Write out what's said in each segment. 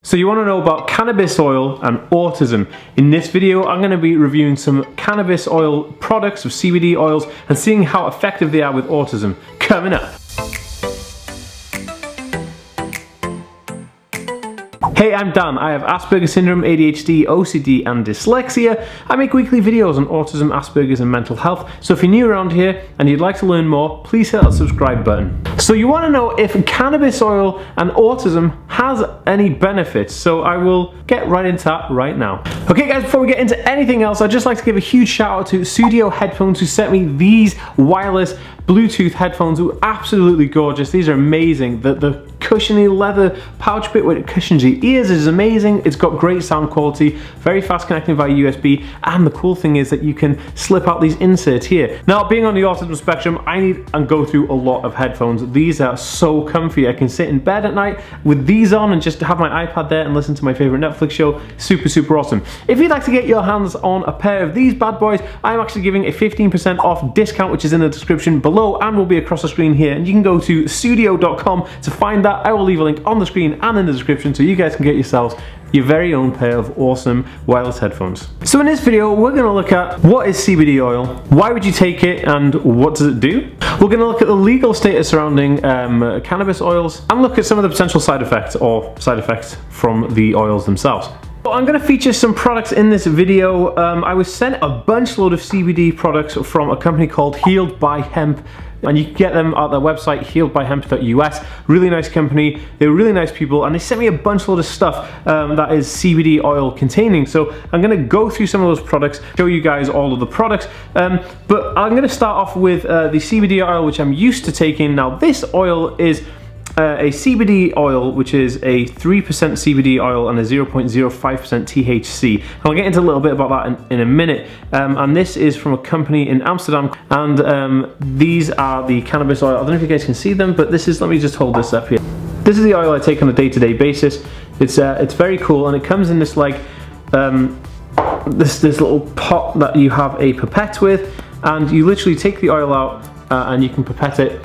So you want to know about cannabis oil and autism. In this video, I'm going to be reviewing some cannabis oil products of CBD oils and seeing how effective they are with autism. Coming up. Hey, I'm Dan. I have Asperger's syndrome, ADHD, OCD and dyslexia. I make weekly videos on autism, Asperger's and mental health. So if you're new around here and you'd like to learn more, please hit that subscribe button. So you want to know if cannabis oil and autism has any benefits. So I will get right into that right now. Okay guys, before we get into anything else, I'd just like to give a huge shout out to Studio Headphones who sent me these wireless Bluetooth headphones. Were absolutely gorgeous. These are amazing. The cushiony leather pouch bit where it cushions your ears is amazing. It's got great sound quality, very fast connecting via USB, and the cool thing is that you can slip out these inserts here. Now, being on the autism spectrum, I need and go through a lot of headphones. These are so comfy. I can sit in bed at night with these on and just have my iPad there and listen to my favorite Netflix show. Super awesome. If you'd like to get your hands on a pair of these bad boys, I'm actually giving a 15% off discount, which is in the description below and will be across the screen here, and you can go to studio.com to find that. I will leave a link on the screen and in the description so you guys can get yourselves your very own pair of awesome wireless headphones. So in this video, we're going to look at what is CBD oil, why would you take it, and what does it do? We're going to look at the legal status surrounding cannabis oils and look at some of the potential side effects or side effects from the oils themselves. So I'm going to feature some products in this video. I was sent a load of CBD products from a company called Healed by Hemp, and you can get them at their website, healedbyhemp.us. Really nice company, they're really nice people, and they sent me a load of stuff that is CBD oil containing. So I'm going to go through some of those products, show you guys all of the products, but I'm going to start off with the CBD oil, which I'm used to taking. Now this oil is a CBD oil, which is a 3% CBD oil and a 0.05% THC. And I'll get into a little bit about that in a minute. And this is from a company in Amsterdam, and these are the cannabis oil. I don't know if you guys can see them, but this is, let me just hold this up here. This is the oil I take on a day-to-day basis. It's very cool, and it comes in this like this little pot that you have a pipette with, and you literally take the oil out and you can pipette it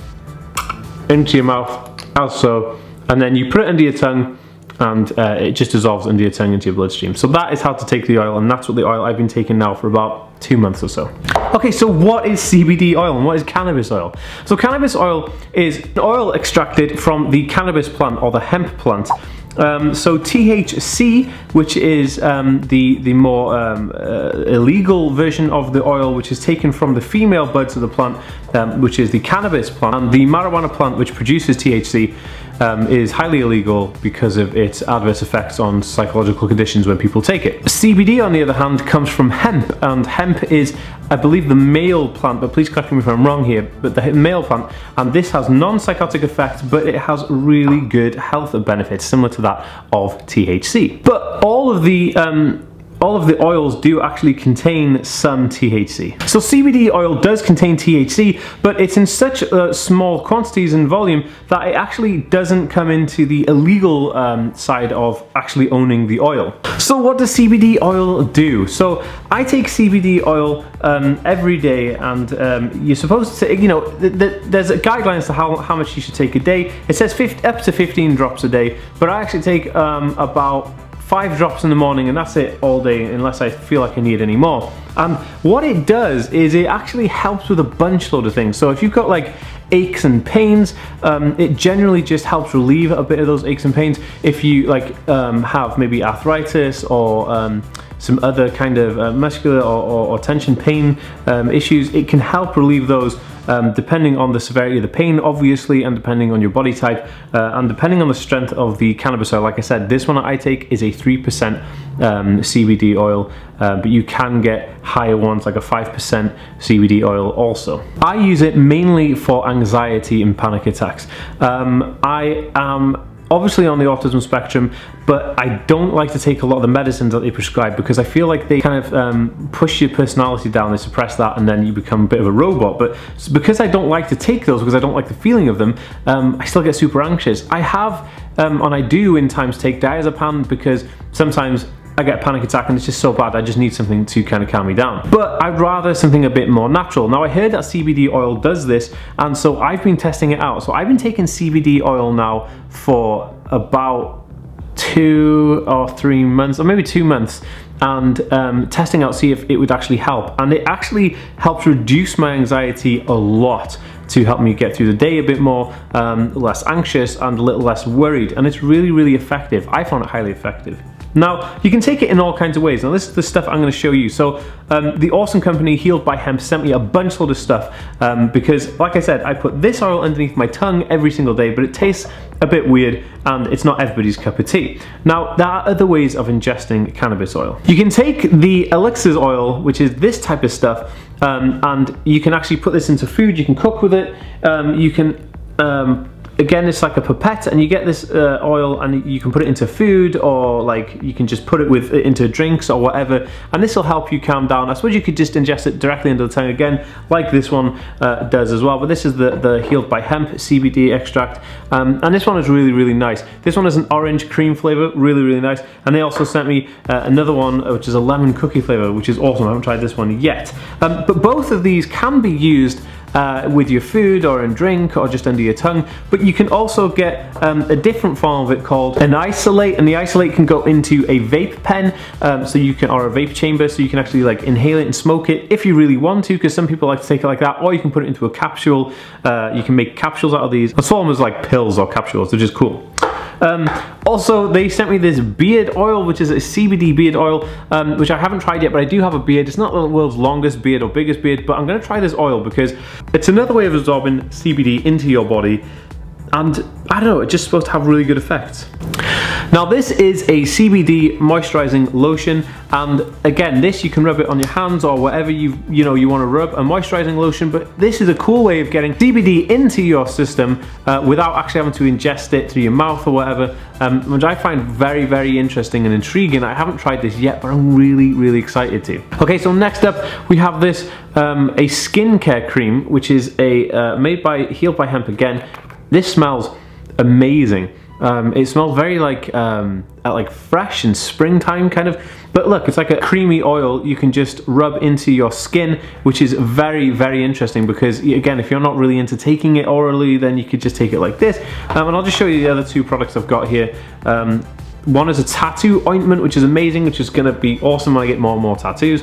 into your mouth as so, and then you put it under your tongue and it just dissolves under your tongue into your bloodstream. So that is how to take the oil, and that's what the oil I've been taking now for about 2 months or so. Okay, so what is CBD oil and what is cannabis oil? So cannabis oil is an oil extracted from the cannabis plant or the hemp plant. So THC, which is the more illegal version of the oil, which is taken from the female buds of the plant, which is the cannabis plant, and the marijuana plant, which produces THC, is highly illegal because of its adverse effects on psychological conditions when people take it. CBD, on the other hand, comes from hemp, and hemp is, I believe, the male plant, but please correct me if I'm wrong here, but the male plant, and this has non-psychotic effects, but it has really good health benefits, similar to that of THC. But all of the oils do actually contain some THC. So CBD oil does contain THC, but it's in such small quantities and volume that it actually doesn't come into the illegal side of actually owning the oil. So what does CBD oil do? So I take CBD oil every day, and you're supposed to, you know, there's guidelines to how much you should take a day. It says up to 15 drops a day, but I actually take about 5 drops in the morning, and that's it all day unless I feel like I need any more. And what it does is it actually helps with a load of things. So if you've got like aches and pains, it generally just helps relieve a bit of those aches and pains. If you like have maybe arthritis or some other kind of muscular or tension pain issues, it can help relieve those. Depending on the severity of the pain, obviously, and depending on your body type, and depending on the strength of the cannabis oil. Like I said, this one I take is a 3% CBD oil, but you can get higher ones, like a 5% CBD oil also. I use it mainly for anxiety and panic attacks. I am obviously on the autism spectrum, but I don't like to take a lot of the medicines that they prescribe because I feel like they kind of push your personality down, they suppress that, and then you become a bit of a robot. But because I don't like to take those, because I don't like the feeling of them, I still get super anxious. I have, and I do in times, take diazepam because sometimes I get a panic attack and it's just so bad I just need something to kind of calm me down. But I'd rather something a bit more natural. Now I heard that CBD oil does this, and so I've been testing it out. So I've been taking CBD oil now for about 2 or 3 months, or maybe 2 months, and testing out, see if it would actually help. And it actually helps reduce my anxiety a lot, to help me get through the day a bit more, less anxious and a little less worried. And it's really, really effective. I found it highly effective. Now, you can take it in all kinds of ways. Now, this is the stuff I'm going to show you. So, the awesome company, Healed by Hemp, sent me a bunch load of stuff because, like I said, I put this oil underneath my tongue every single day, but it tastes a bit weird and it's not everybody's cup of tea. Now, there are other ways of ingesting cannabis oil. You can take the elixirs oil, which is this type of stuff, and you can actually put this into food. You can cook with it. You can again, it's like a pipette, and you get this oil and you can put it into food, or like you can just put it into drinks or whatever, and this will help you calm down. I suppose you could just ingest it directly into the tongue again, like this one does as well, but this is the Healed by Hemp CBD extract, and this one is really, really nice. This one is an orange cream flavor, really, really nice, and they also sent me another one which is a lemon cookie flavor, which is awesome. I haven't tried this one yet, but both of these can be used with your food or in drink or just under your tongue, but you can also get a different form of it called an isolate, and the isolate can go into a vape pen, so you can, or a vape chamber, so you can actually like inhale it and smoke it if you really want to, because some people like to take it like that, or you can put it into a capsule. You can make capsules out of these. I saw them as like pills or capsules, which is cool. Also, they sent me this beard oil, which is a CBD beard oil, which I haven't tried yet, but I do have a beard. It's not the world's longest beard or biggest beard, but I'm going to try this oil because it's another way of absorbing CBD into your body, and I don't know, it's just supposed to have really good effects. Now, this is a CBD moisturizing lotion, and again, this you can rub it on your hands or whatever you want to rub, a moisturizing lotion, but this is a cool way of getting CBD into your system without actually having to ingest it through your mouth or whatever, which I find very, very interesting and intriguing. I haven't tried this yet, but I'm really, really excited to. Okay, so next up we have this a skincare cream, which is a made by Healed by Hemp again. This smells amazing. It smells very like fresh and springtime kind of, but look, it's like a creamy oil you can just rub into your skin, which is very, very interesting because, again, if you're not really into taking it orally, then you could just take it like this. And I'll just show you the other two products I've got here. One is a tattoo ointment, which is amazing, which is going to be awesome when I get more and more tattoos,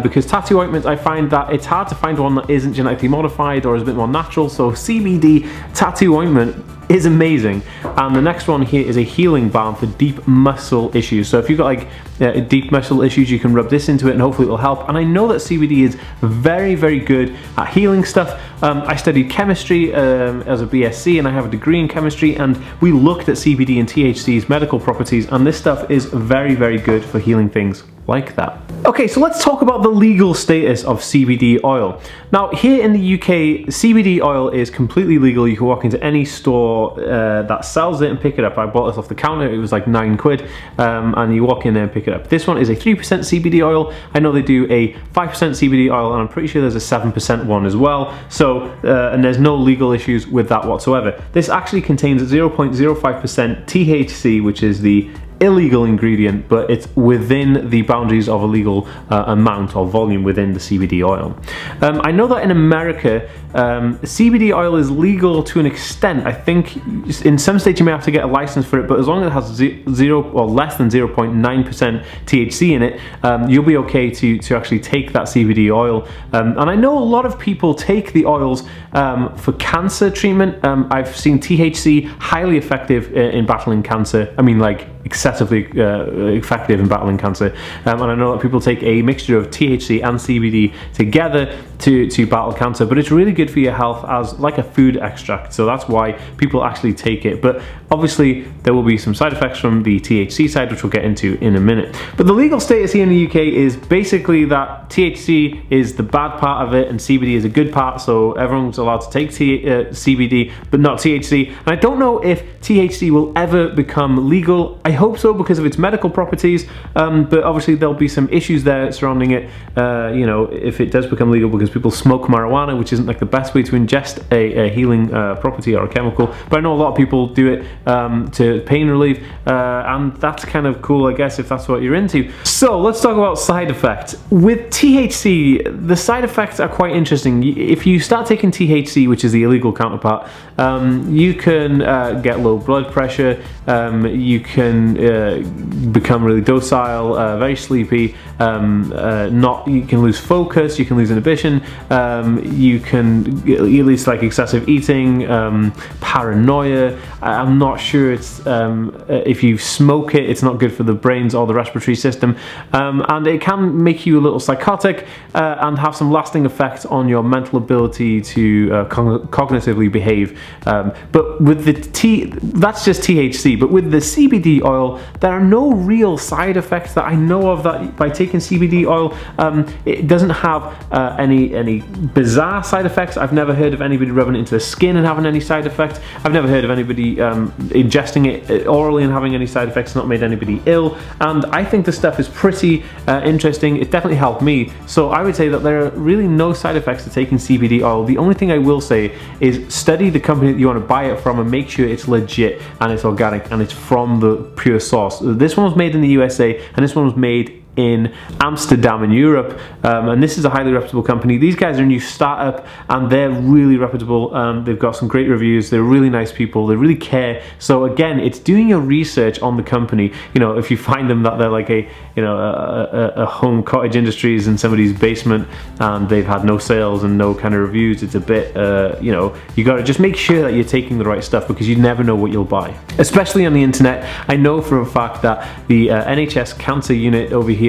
because tattoo ointments, I find that it's hard to find one that isn't genetically modified or is a bit more natural, so CBD tattoo ointment is amazing. And the next one here is a healing balm for deep muscle issues. So if you've got like deep muscle issues, you can rub this into it and hopefully it will help. And I know that CBD is very, very good at healing stuff. I studied chemistry as a BSc, and I have a degree in chemistry, and we looked at CBD and THC's medical properties, and this stuff is very, very good for healing things like that. Okay, so let's talk about the legal status of CBD oil. Now, here in the UK, CBD oil is completely legal. You can walk into any store that sells it and pick it up. I bought this off the counter, it was like £9, and you walk in there and pick it up. This one is a 3% CBD oil. I know they do a 5% CBD oil, and I'm pretty sure there's a 7% one as well. So, and there's no legal issues with that whatsoever. This actually contains 0.05% THC, which is the illegal ingredient, but it's within the boundaries of a legal amount or volume within the CBD oil. I know that in America, CBD oil is legal to an extent. I think in some states you may have to get a license for it, but as long as it has 0 or less than 0.9% THC in it, you'll be okay to actually take that CBD oil. And I know a lot of people take the oils for cancer treatment. I've seen THC highly effective in battling cancer. I mean, like excessively effective in battling cancer, and I know that people take a mixture of THC and CBD together to battle cancer, but it's really good for your health as like a food extract, so that's why people actually take it. But obviously there will be some side effects from the THC side, which we'll get into in a minute. But the legal status here in the UK is basically that THC is the bad part of it and CBD is a good part, so everyone's allowed to take CBD but not THC. And I don't know if THC will ever become legal. I hope so, because of its medical properties, but obviously there'll be some issues there surrounding it, you know, if it does become legal, because people smoke marijuana, which isn't like the best way to ingest a healing property or a chemical. But I know a lot of people do it to pain relief, and that's kind of cool, I guess, if that's what you're into. So let's talk about side effects. With THC, the side effects are quite interesting. If you start taking THC, which is the illegal counterpart, you can get low blood pressure, you can can become really docile, very sleepy, you can lose focus, you can lose inhibition, you can at least like excessive eating, paranoia. I'm not sure it's if you smoke it, it's not good for the brains or the respiratory system, and it can make you a little psychotic and have some lasting effects on your mental ability to cognitively behave. But with that's just THC. But with the CBD oil, there are no real side effects that I know of. That by taking CBD oil, it doesn't have any bizarre side effects. I've never heard of anybody rubbing it into the skin and having any side effects. I've never heard of anybody ingesting it orally and having any side effects. Not made anybody ill. And I think the stuff is pretty interesting. It definitely helped me. So I would say that there are really no side effects to taking CBD oil. The only thing I will say is study the company that you want to buy it from and make sure it's legit and it's organic and it's from the pure source. This one was made in the USA and this one was made in Amsterdam in Europe, and this is a highly reputable company. These guys are a new startup and they're really reputable. They've got some great reviews, they're really nice people, they really care. So again, it's doing your research on the company. You know, if you find them that they're like a home cottage industries in somebody's basement and they've had no sales and no kind of reviews, it's a bit you know, you got to just make sure that you're taking the right stuff, because you never know what you'll buy, especially on the internet. I know for a fact that the NHS cancer unit over here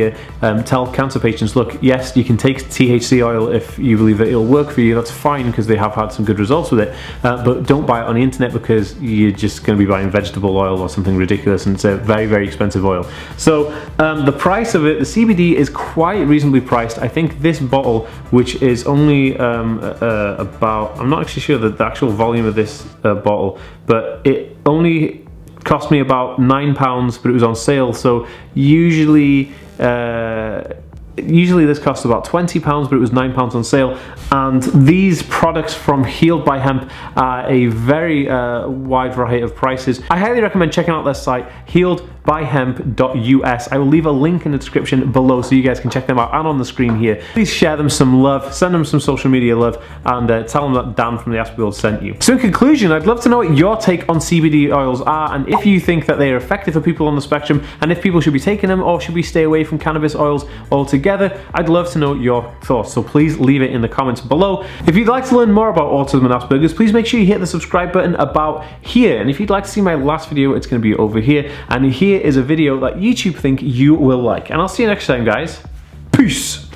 tell cancer patients, look, yes, you can take THC oil if you believe that it'll work for you. That's fine, because they have had some good results with it, but don't buy it on the internet, because you're just going to be buying vegetable oil or something ridiculous, and it's a very, very expensive oil. So the price of it, the CBD is quite reasonably priced. I think this bottle, which is only about, I'm not actually sure the actual volume of this bottle, but it only cost me about £9, but it was on sale. So usually this costs about £20, but it was £9 on sale. And these products from Healed by Hemp are a very wide variety of prices. I highly recommend checking out their site, healedbyhemp.us. I will leave a link in the description below so you guys can check them out, and on the screen here. Please share them some love, send them some social media love, and tell them that Dan from the Aspergers sent you. So in conclusion, I'd love to know what your take on CBD oils are, and if you think that they are effective for people on the spectrum, and if people should be taking them, or should we stay away from cannabis oils altogether. I'd love to know your thoughts, so please leave it in the comments below. If you'd like to learn more about autism and Aspergers, please make sure you hit the subscribe button about here, and if you'd like to see my last video, it's going to be over here, and here is a video that YouTube think you will like. And I'll see you next time, guys. Peace!